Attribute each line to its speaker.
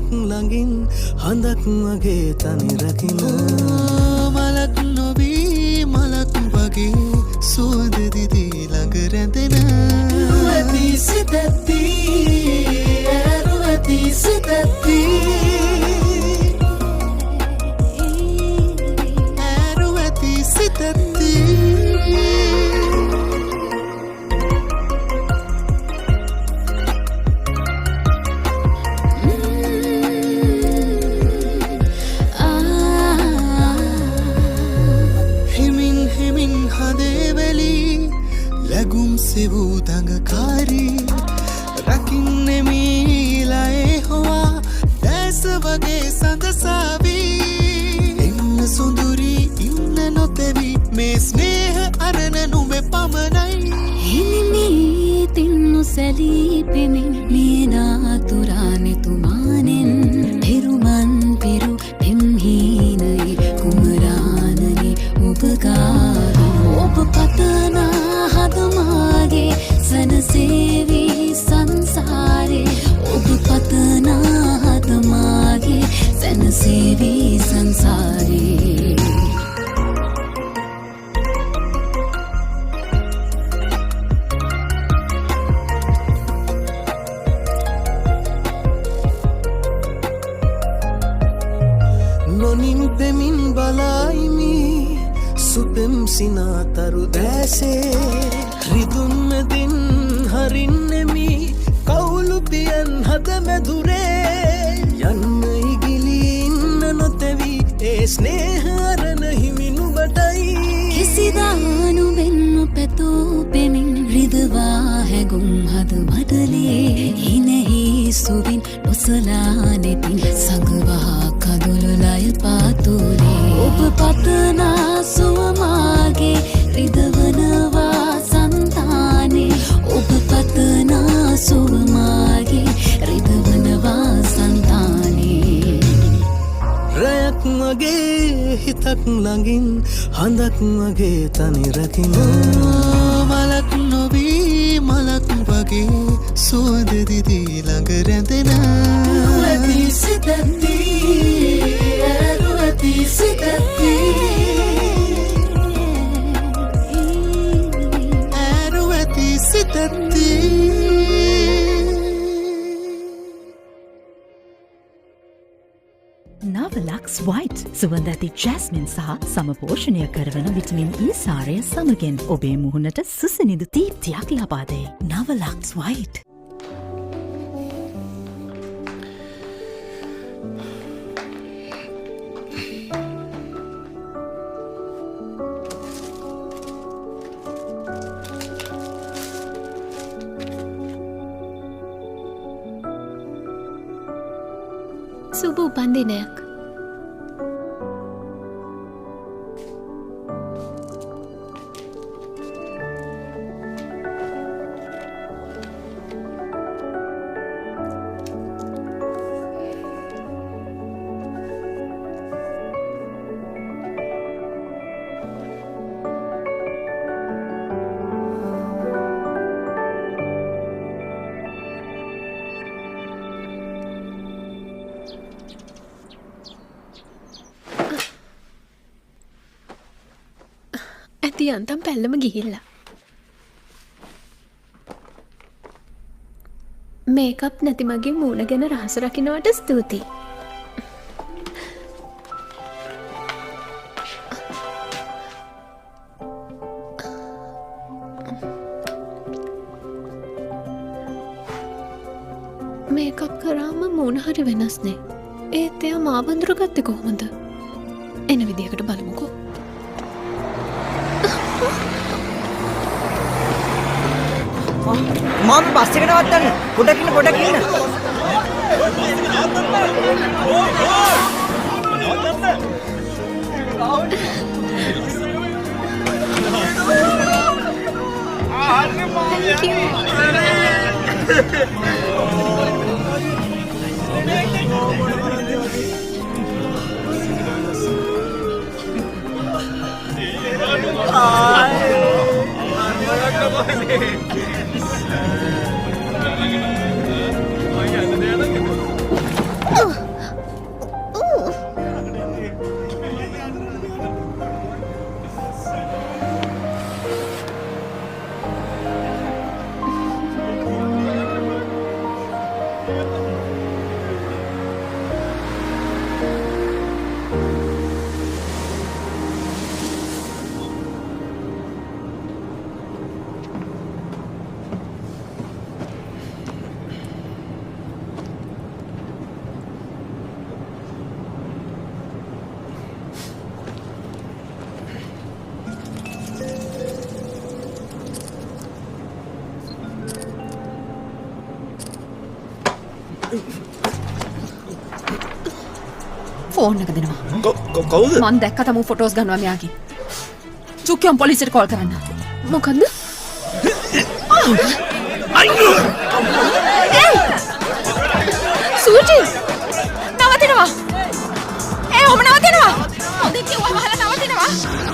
Speaker 1: හිතක් ළඟින් හඳක් වගේ තනි රකින්න මලක් නොවී මලක් වගේ සුවඳ දිදී ළඟ රැඳෙන රුවති සිතති රුවති සිතති රුවති සිතති සිවූ දඟකාරී රකින්නේ මීලයේ හොවා දැස වගේ සඳසාවී එන්න සොඳුරී ඉන්න නොතෙවි මේ ස්නේහ අරණ නුඹේ පමණයි
Speaker 2: හිමිනී තින්නු සැලී පෙමින් මීනාතුරානෙ තුමානෙන් පෙරුමන් පෙරු පෙම්හීනයි කුමරානනි උපකාරී ඔබ පතනා හදමාගේ සනසේවී සංසාරේ ඔබ පතනා හදමාගේ සනසේවී සංසාරේ
Speaker 1: නොනින් පෙමින් බලායිමි සුපෙම් සිනාතරු දැසේ රිදුන්මදින් හරින්නෙමි කවුලු පියන් හද මැදුරේ යන්න ඉගිලි ඉන්න නොතැවි ඒ ස්නේහරණ හිමිනුබටයි
Speaker 2: කිසිදානු වෙන්නු පැතූ පෙමින් රිදවා හැගුම් හද මඩලේ හිනෙහි සුවින් නොසලානෙතින් සඟවා කදුළු ලය පාතුලේ ඔබ පතනා සුවමාගේ රිදවනවා සන්තානේ ඔබ පතනා සුවමාගේ රිදවනවා සන්තානේ
Speaker 1: රැයක් මගේ හිතක් ළඟින් හඳක් වගේ තනි රකින්න මලක් නොවී මලක් වගේ සුවඳ දිදී ළඟ රැඳෙන රුවති සිතති රුවති සිතති රුවති සිතති
Speaker 3: නවලක්ස් වයිට් සුවඳ ඇති ජැස්මින් සහ සමපෝෂණය කරවන විටමින් E සාරය සමගෙන් ඔබේ මුහුණට සුසනිදු තීප්තියක් ලබාදේ. නවලක්ස් වයිට්.
Speaker 4: සුබ උපන්දිනයක්. ඇති අන්තම් පැල්ලම ගිහිල්ලා. මේකප් නැති මගේ මූණ ගැන රහස රකින්නවට ස්තුතියි. මේකප් කරාම මූණ හරි වෙනස්නේ. ඒත් එයා මාව අඳුරගත්තේ කොහොමද? එන විදියකට බලමුකෝ.
Speaker 5: මාත් බස් එකට නවත්තන්න. පොඩක් ඉන්න.
Speaker 6: ෆෝන් එක දෙනවා.
Speaker 7: කවුද?
Speaker 6: මං දැක්ක තමු ෆොටෝස් ගන්නවා මෙයාගේ. චුක්කියම් පොලිසියට කෝල් කරන්න.
Speaker 4: මොකද්ද? සූචි
Speaker 6: නවතිනවා. ඔහොම නවතිනවා. හොඳින් කිව්වම අහලා නවතිනවා.